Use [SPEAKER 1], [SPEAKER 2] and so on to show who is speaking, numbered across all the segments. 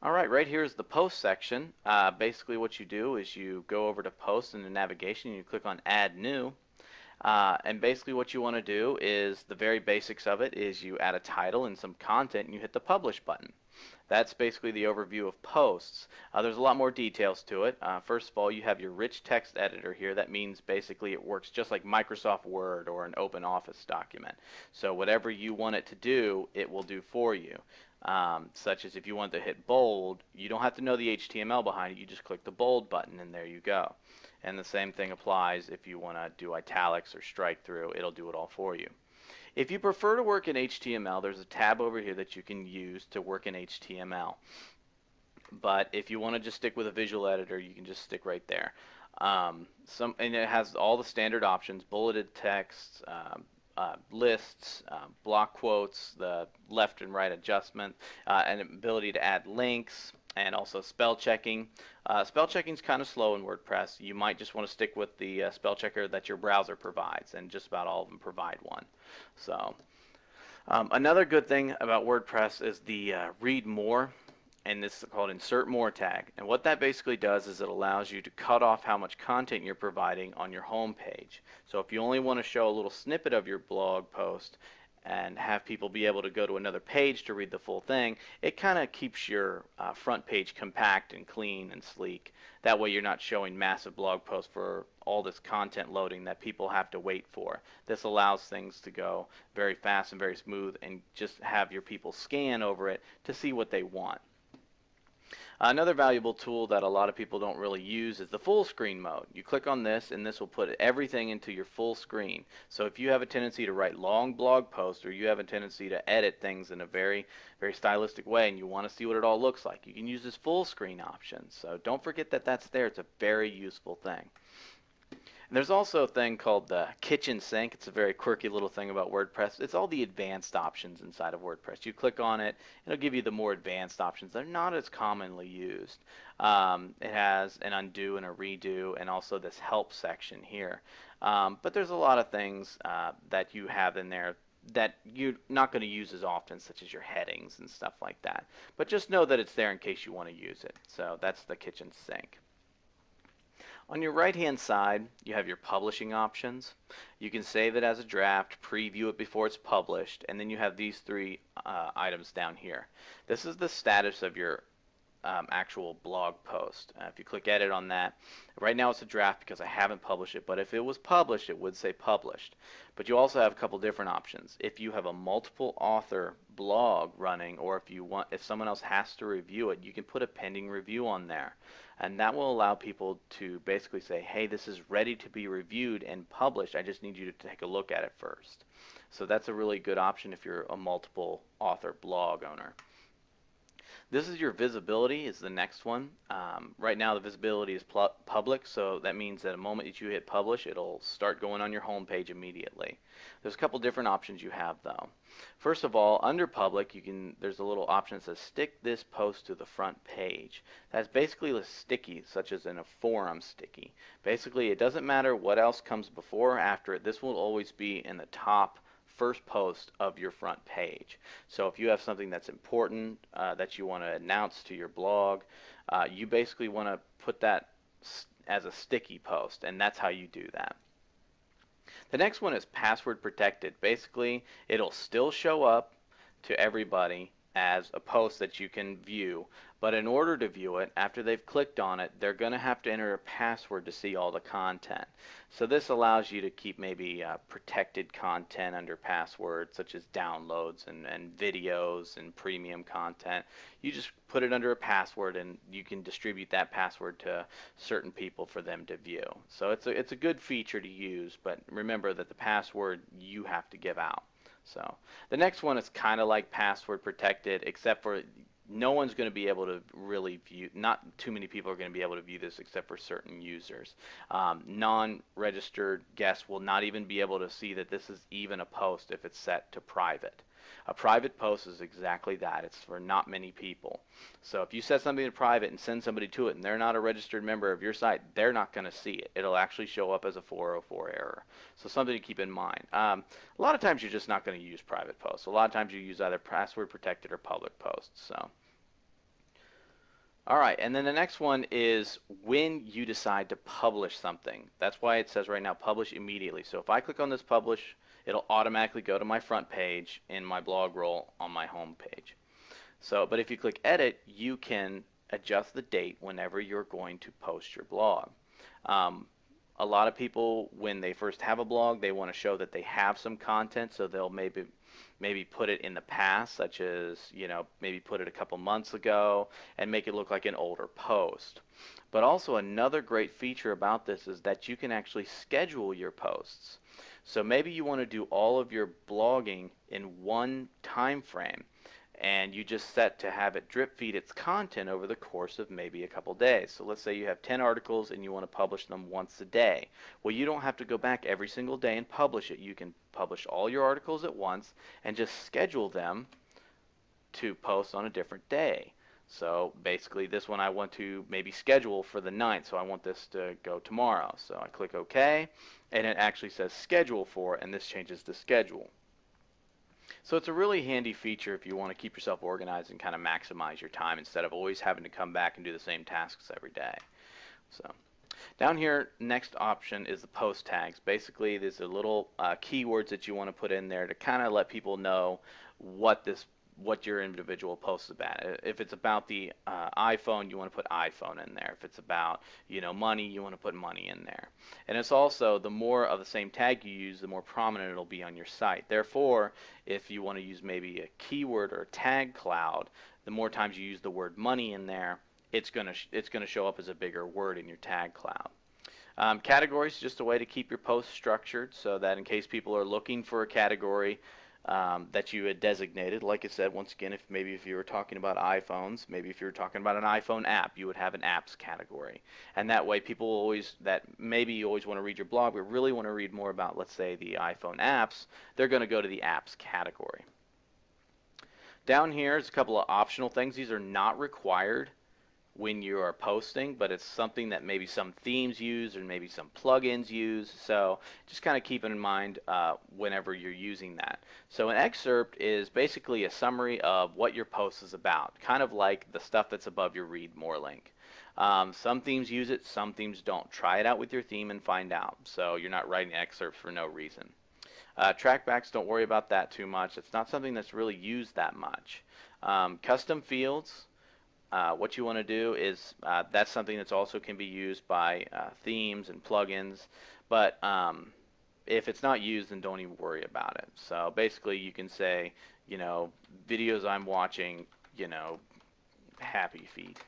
[SPEAKER 1] Alright, right here is the post section. Basically what you do is you go over to post in the navigation and you click on add new. And basically what you want to do is the very basics of it is you add a title and some content and you hit the publish button. That's basically the overview of posts. There's a lot more details to it. First of all, you have your rich text editor here. That means basically it works just like Microsoft Word or an open office document. So whatever you want it to do, it will do for you. Such as if you want to hit bold, you don't have to know the HTML behind it. You just click the bold button and there you go. And the same thing applies if you want to do italics or strike through. It'll do it all for you. If you prefer to work in HTML, there's a tab over here that you can use to work in HTML. But if you want to just stick with a visual editor, you can just stick right there. And it has all the standard options: bulleted text, lists, block quotes, the left and right adjustment, and ability to add links, and also spell checking. Spell checking is kind of slow in WordPress. You might just want to stick with the spell checker that your browser provides, and just about all of them provide one. So another good thing about WordPress is the read more, and this is called insert more tag. And what that basically does is it allows you to cut off how much content you're providing on your home page. So if you only want to show a little snippet of your blog post and have people be able to go to another page to read the full thing, it kind of keeps your front page compact and clean and sleek. That way you're not showing massive blog posts for all this content loading that people have to wait for. This allows things to go very fast and very smooth and just have your people scan over it to see what they want. Another valuable tool that a lot of people don't really use is the full screen mode. You click on this and this will put everything into your full screen. So if you have a tendency to write long blog posts, or you have a tendency to edit things in a very stylistic way and you want to see what it all looks like, you can use this full screen option. So don't forget that that's there. It's a very useful thing. And there's also a thing called the kitchen sink. It's a very quirky little thing about WordPress. It's all the advanced options inside of WordPress. You click on it, it'll give you the more advanced options. They're not as commonly used. It has an undo and a redo, and also this help section here. But there's a lot of things that you have in there that you're not going to use as often, such as your headings and stuff like that. But just know that it's there in case you want to use it. So that's the kitchen sink. On your right hand side, you have your publishing options. You can save it as a draft, preview it before it's published, and then you have these three items down here. This is the status of your actual blog post. If you click edit on that, right now it's a draft because I haven't published it, but if it was published, it would say published. But you also have a couple different options. If you have a multiple author blog running, or if someone else has to review it, you can put a pending review on there. And that will allow people to basically say, hey, this is ready to be reviewed and published. I just need you to take a look at it first. So that's a really good option if you're a multiple author blog owner. This is your visibility is the next one. Right now the visibility is public, so that means that the moment that you hit publish, it'll start going on your home page immediately. There's a couple different options you have though. First of all, under public, there's a little option that says stick this post to the front page. That's basically a sticky, such as in a forum sticky. Basically, it doesn't matter what else comes before or after it. This will always be in the top first post of your front page. So if you have something that's important that you want to announce to your blog, you basically want to put that as a sticky post, and that's how you do that. The next one is password protected. Basically, it'll still show up to everybody as a post that you can view, but in order to view it, after they've clicked on it, they're going to have to enter a password to see all the content. So this allows you to keep maybe protected content under passwords, such as downloads and videos and premium content. You just put it under a password and you can distribute that password to certain people for them to view. So it's a good feature to use, but remember that the password you have to give out. So the next one is kind of like password protected, except for no one's going to be able to really view, not too many people are going to be able to view this except for certain users. Non-registered guests will not even be able to see that this is even a post if it's set to private. A private post is exactly that. It's for not many people. So if you set something to private and send somebody to it and they're not a registered member of your site, they're not going to see it. It'll actually show up as a 404 error. So something to keep in mind. A lot of times you're just not going to use private posts. A lot of times you use either password protected or public posts. So All right, and then the next one is when you decide to publish something. That's why it says right now publish immediately. So if I click on this publish, it'll automatically go to my front page in my blog roll on my home page. So, but if you click edit, you can adjust the date whenever you're going to post your blog. Um, a lot of people, when they first have a blog, they want to show that they have some content, so they'll maybe put it in the past, such as, maybe put it a couple months ago and make it look like an older post. But also another great feature about this is that you can actually schedule your posts. So maybe you want to do all of your blogging in one time frame, and you just set to have it drip feed its content over the course of maybe a couple days. So let's say you have 10 articles and you want to publish them once a day. Well, you don't have to go back every single day and publish it. You can publish all your articles at once and just schedule them to post on a different day. So basically this one I want to maybe schedule for the 9th, so I want this to go tomorrow. So I click OK, and it actually says schedule for, and this changes to schedule. So it's a really handy feature if you want to keep yourself organized and kind of maximize your time instead of always having to come back and do the same tasks every day. So down here, next option is the post tags. Basically, these are little keywords that you want to put in there to kind of let people know what your individual post is about. If it's about the iPhone, you want to put iPhone in there. If it's about money, you want to put money in there. And it's also, the more of the same tag you use, the more prominent it'll be on your site. Therefore, if you want to use maybe a keyword or a tag cloud, the more times you use the word money in there, it's gonna show up as a bigger word in your tag cloud. Categories is just a way to keep your posts structured so that in case people are looking for a category that you had designated, like I said, once again, if you were talking about iPhones, maybe if you were talking about an iPhone app, you would have an apps category. And that way people that maybe you always want to read your blog, but really want to read more about, let's say, the iPhone apps, they're going to go to the apps category. Down here is a couple of optional things. These are not required when you are posting, but it's something that maybe some themes use or maybe some plugins use. So just kind of keep it in mind whenever you're using that. So an excerpt is basically a summary of what your post is about, kind of like the stuff that's above your read more link. Some themes use it, some themes don't. Try it out with your theme and find out, so you're not writing excerpts for no reason. Trackbacks, don't worry about that too much. It's not something that's really used that much. Custom fields, what you want to do is that's something that's also can be used by themes and plugins, but if it's not used, then don't even worry about it. So basically you can say, videos I'm watching, happy feed.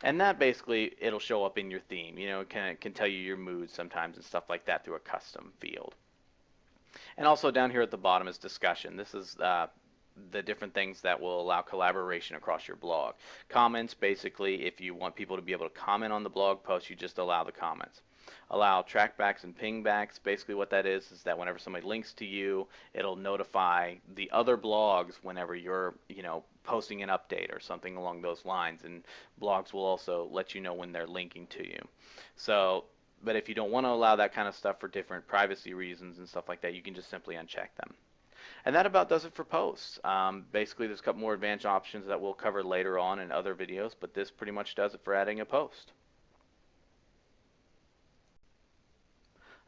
[SPEAKER 1] And that basically, it'll show up in your theme. It can tell you your mood sometimes and stuff like that through a custom field. And also down here at the bottom is discussion. This is the different things that will allow collaboration across your blog. Comments, basically, if you want people to be able to comment on the blog post, you just allow the comments. Allow trackbacks and pingbacks. Basically what that is that whenever somebody links to you, it'll notify the other blogs whenever you're, posting an update or something along those lines. And blogs will also let you know when they're linking to you. So, but if you don't want to allow that kind of stuff for different privacy reasons and stuff like that, you can just simply uncheck them. And that about does it for posts. Basically, there's a couple more advanced options that we'll cover later on in other videos, but this pretty much does it for adding a post.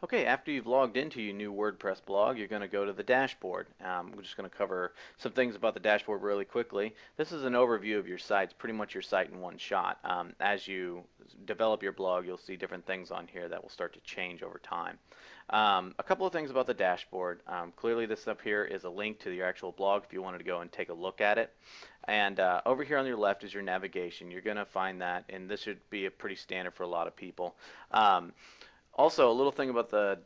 [SPEAKER 1] Okay, after you've logged into your new WordPress blog, you're going to go to the dashboard. We're just going to cover some things about the dashboard really quickly. This is an overview of your site. It's pretty much your site in one shot. As you develop your blog, you'll see different things on here that will start to change over time. A couple of things about the dashboard. Clearly this up here is a link to your actual blog if you wanted to go and take a look at it. And over here on your left is your navigation. You're going to find that, and this should be a pretty standard for a lot of people. Also, a little thing about the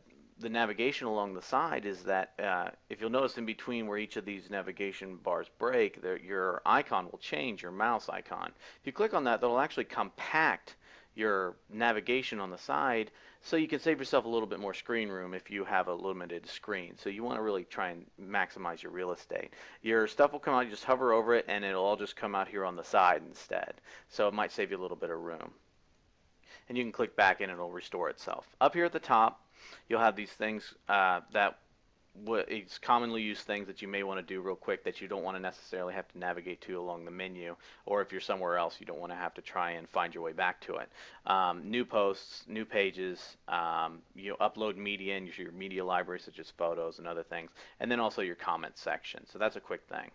[SPEAKER 1] navigation along the side is that if you'll notice in between where each of these navigation bars break, your icon will change, your mouse icon. If you click on that, that'll actually compact your navigation on the side so you can save yourself a little bit more screen room if you have a limited screen. So you want to really try and maximize your real estate. Your stuff will come out, you just hover over it, and it'll all just come out here on the side instead. So it might save you a little bit of room. And you can click back and it'll restore itself. Up here at the top, you'll have these things that it's commonly used things that you may want to do real quick that you don't want to necessarily have to navigate to along the menu, or if you're somewhere else, you don't want to have to try and find your way back to it. New posts, new pages, you upload media in your media library such as photos and other things, and then also your comment section. So that's a quick thing.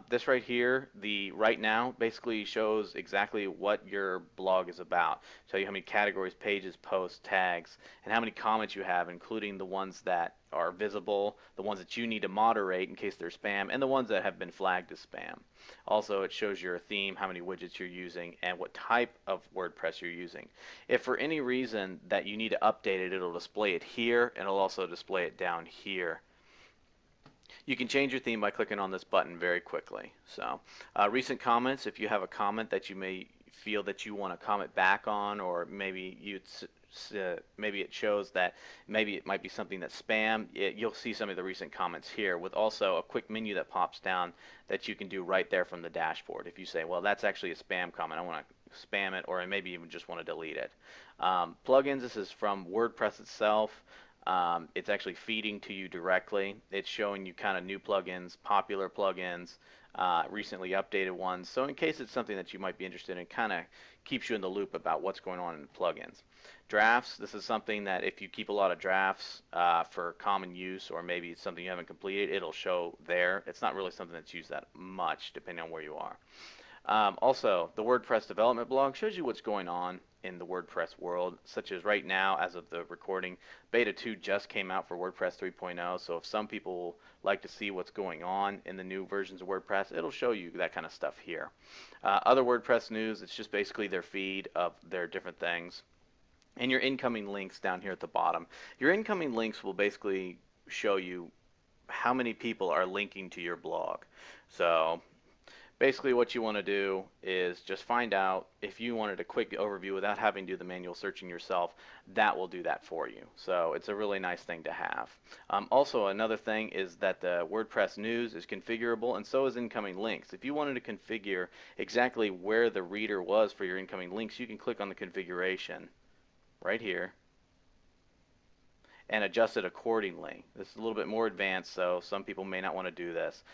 [SPEAKER 1] This right here, the right now, basically shows exactly what your blog is about. Show you how many categories, pages, posts, tags, and how many comments you have, including the ones that are visible, the ones that you need to moderate in case they're spam, and the ones that have been flagged as spam. Also, it shows your theme, how many widgets you're using, and what type of WordPress you're using. If for any reason that you need to update it, it'll display it here, and it'll also display it down here. You can change your theme by clicking on this button very quickly. So, recent comments, if you have a comment that you may feel that you want to comment back on, or maybe maybe it shows that maybe it might be something that's spam, you'll see some of the recent comments here with also a quick menu that pops down that you can do right there from the dashboard. If you say, well, that's actually a spam comment, I want to spam it, or I maybe even just want to delete it. Plugins, this is from WordPress itself. It's actually feeding to you directly. It's showing you kind of new plugins, popular plugins, recently updated ones. So in case it's something that you might be interested in, kind of keeps you in the loop about what's going on in the plugins. Drafts, this is something that if you keep a lot of drafts for common use, or maybe it's something you haven't completed, it'll show there. It's not really something that's used that much depending on where you are. Also, the WordPress development blog shows you what's going on in the WordPress world, such as right now, as of the recording, Beta 2 just came out for WordPress 3.0, so if some people like to see what's going on in the new versions of WordPress, it'll show you that kind of stuff here. Other WordPress news, it's just basically their feed of their different things. And your incoming links down here at the bottom. Your incoming links will basically show you how many people are linking to your blog. So basically what you want to do is just find out if you wanted a quick overview without having to do the manual searching yourself, that will do that for you. So it's a really nice thing to have. Also, another thing is that the WordPress news is configurable, and so is incoming links. If you wanted to configure exactly where the reader was for your incoming links, you can click on the configuration right here and adjust it accordingly. This is a little bit more advanced, so some people may not want to do this.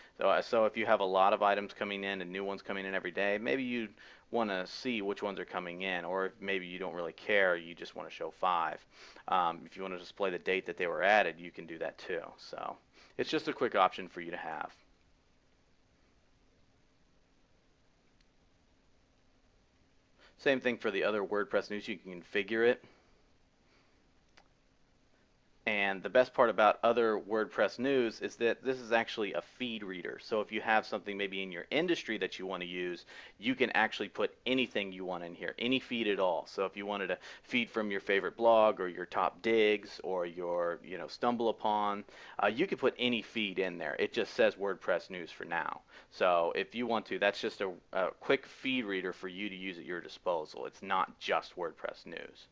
[SPEAKER 1] So if you have a lot of items coming in and new ones coming in every day, maybe you want to see which ones are coming in, or if maybe you don't really care, you just want to show 5. If you want to display the date that they were added, you can do that too. So it's just a quick option for you to have. Same thing for the other WordPress news, you can configure it. And the best part about other WordPress news is that this is actually a feed reader. So if you have something maybe in your industry that you want to use, you can actually put anything you want in here, any feed at all. So if you wanted to feed from your favorite blog, or your top digs, or your stumble upon, you can put any feed in there. It just says WordPress news for now. So if you want to, that's just a quick feed reader for you to use at your disposal. It's not just WordPress news.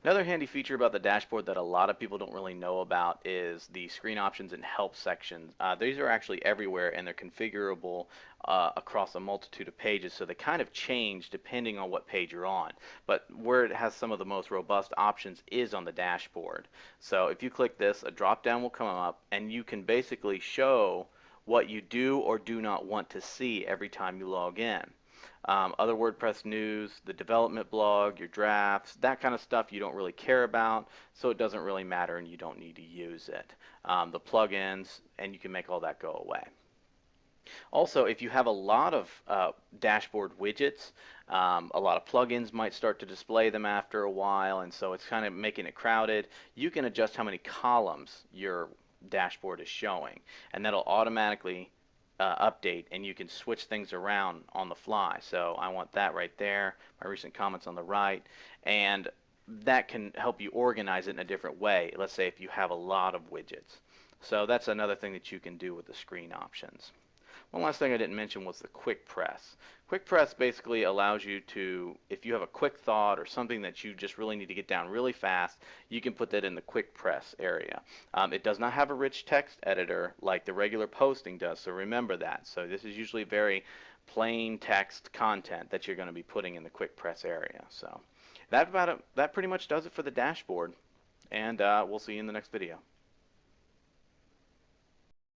[SPEAKER 1] Another handy feature about the dashboard that a lot of people don't really know about is the screen options and help sections. These are actually everywhere, and they're configurable across a multitude of pages, so they kind of change depending on what page you're on. But where it has some of the most robust options is on the dashboard. So if you click this, a drop down will come up, and you can basically show what you do or do not want to see every time you log in. Other WordPress news, the development blog, your drafts, that kind of stuff you don't really care about, so it doesn't really matter and you don't need to use it. The plugins, and you can make all that go away. Also, if you have a lot of dashboard widgets, a lot of plugins might start to display them after a while, and so it's kind of making it crowded. You can adjust how many columns your dashboard is showing, and that'll automatically update, and you can switch things around on the fly. So I want that right there, my recent comments on the right, and that can help you organize it in a different way. Let's say if you have a lot of widgets. So that's another thing that you can do with the screen options. One last thing I didn't mention was the quick press. Quick press basically allows you to, if you have a quick thought or something that you just really need to get down really fast, you can put that in the quick press area. It does not have a rich text editor like the regular posting does, so remember that. So this is usually very plain text content that you're going to be putting in the quick press area. So that pretty much does it for the dashboard, and we'll see you in the next video.